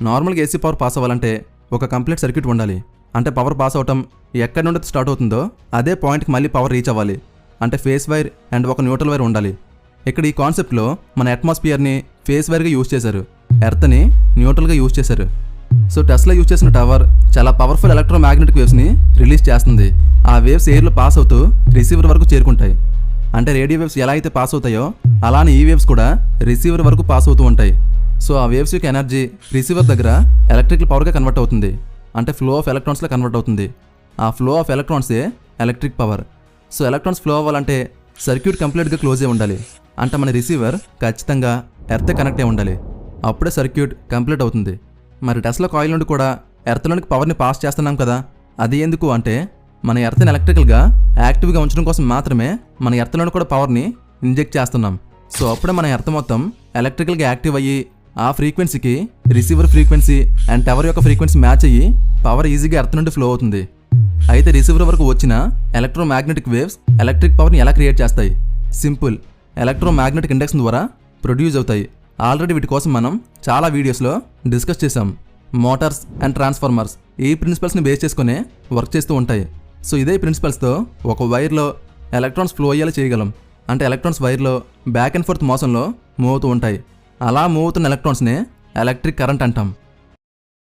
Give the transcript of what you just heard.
నార్మల్గా AC power pass అవ్వాలంటే ఒక కంప్లీట్ సర్క్యూట్ ఉండాలి. అంటే పవర్ పాస్ అవటం ఎక్కడి నుండి స్టార్ట్ అవుతుందో అదే పాయింట్కి మళ్ళీ పవర్ రీచ్ అవ్వాలి. అంటే ఫేస్ వైర్ అండ్ ఒక న్యూట్రల్ వైర్ ఉండాలి. ఇక్కడ ఈ కాన్సెప్ట్లో మన అట్మాస్ఫియర్ని ఫేస్ వైర్గా యూజ్ చేశారు, ఎర్త్ని న్యూట్రల్గా యూజ్ చేశారు. సో టెస్లా యూజ్ చేసిన టవర్ చాలా పవర్ఫుల్ ఎలక్ట్రోమాగ్నెటిక్ వేవ్స్ని రిలీజ్ చేస్తుంది. ఆ వేవ్స్ ఎయిర్లో పాస్ అవుతూ రిసీవర్ వరకు చేరుకుంటాయి. అంటే రేడియో వేవ్స్ ఎలా అయితే పాస్ అవుతాయో అలానే ఈ వేవ్స్ కూడా రిసీవర్ వరకు పాస్ అవుతూ ఉంటాయి. సో ఆ వేవ్స్ యొక్క ఎనర్జీ రిసీవర్ దగ్గర ఎలక్ట్రికల్ పవర్గా కన్వర్ట్ అవుతుంది. అంటే ఫ్లో ఆఫ్ ఎలక్ట్రాన్స్లో కన్వర్ట్ అవుతుంది. ఆ ఫ్లో ఆఫ్ ఎలక్ట్రాన్సే electric power. So electrons flow అవ్వాలంటే సర్క్యూట్ కంప్లీట్గా క్లోజ్ అయి ఉండాలి. అంటే మన రిసీవర్ ఖచ్చితంగా ఎర్త్ కనెక్ట్ అయి ఉండాలి. అప్పుడే సర్క్యూట్ కంప్లీట్ అవుతుంది. మరి టెస్లా కాయిల్ నుండి కూడా ఎర్త్లోనికి పవర్ని పాస్ చేస్తున్నాం కదా, అది ఎందుకు అంటే మన ఎర్త్ని ఎలక్ట్రికల్గా యాక్టివ్గా ఉంచడం కోసం మాత్రమే మన ఎర్త్లోని కూడా పవర్ని ఇంజెక్ట్ చేస్తున్నాం. సో అప్పుడే మన ఎర్త్ మొత్తం ఎలక్ట్రికల్గా యాక్టివ్ అయ్యి ఆ ఫ్రీక్వెన్సీకి రిసీవర్ ఫ్రీక్వెన్సీ అండ్ టవర్ యొక్క ఫ్రీక్వెన్సీ మ్యాచ్ అయ్యి పవర్ ఈజీగా ఎర్త్ నుండి ఫ్లో అవుతుంది. అయితే రిసీవర్ వరకు వచ్చిన ఎలక్ట్రోమాగ్నెటిక్ వేవ్స్ ఎలక్ట్రిక్ పవర్ని ఎలా క్రియేట్ చేస్తాయి? సింపుల్, ఎలక్ట్రోమాగ్నెటిక్ ఇండక్షన్ ద్వారా ప్రొడ్యూస్ అవుతాయి. ఆల్రెడీ వీటి కోసం మనం చాలా వీడియోస్లో డిస్కస్ చేసాం. మోటార్స్ అండ్ ట్రాన్స్ఫార్మర్స్ ఈ ప్రిన్సిపల్స్ని బేస్ చేసుకునే వర్క్ చేస్తూ ఉంటాయి. సో ఇదే ప్రిన్సిపల్స్తో ఒక వైర్లో ఎలక్ట్రాన్స్ ఫ్లో అయ్యేలా చేయగలం. అంటే ఎలక్ట్రాన్స్ వైర్లో బ్యాక్ అండ్ ఫోర్త్ మోషన్లో మూవ్ అవుతూ ఉంటాయి. అలా మూవ్ అవుతున్న ఎలక్ట్రాన్స్నే ఎలక్ట్రిక్ కరెంట్ అంటాం.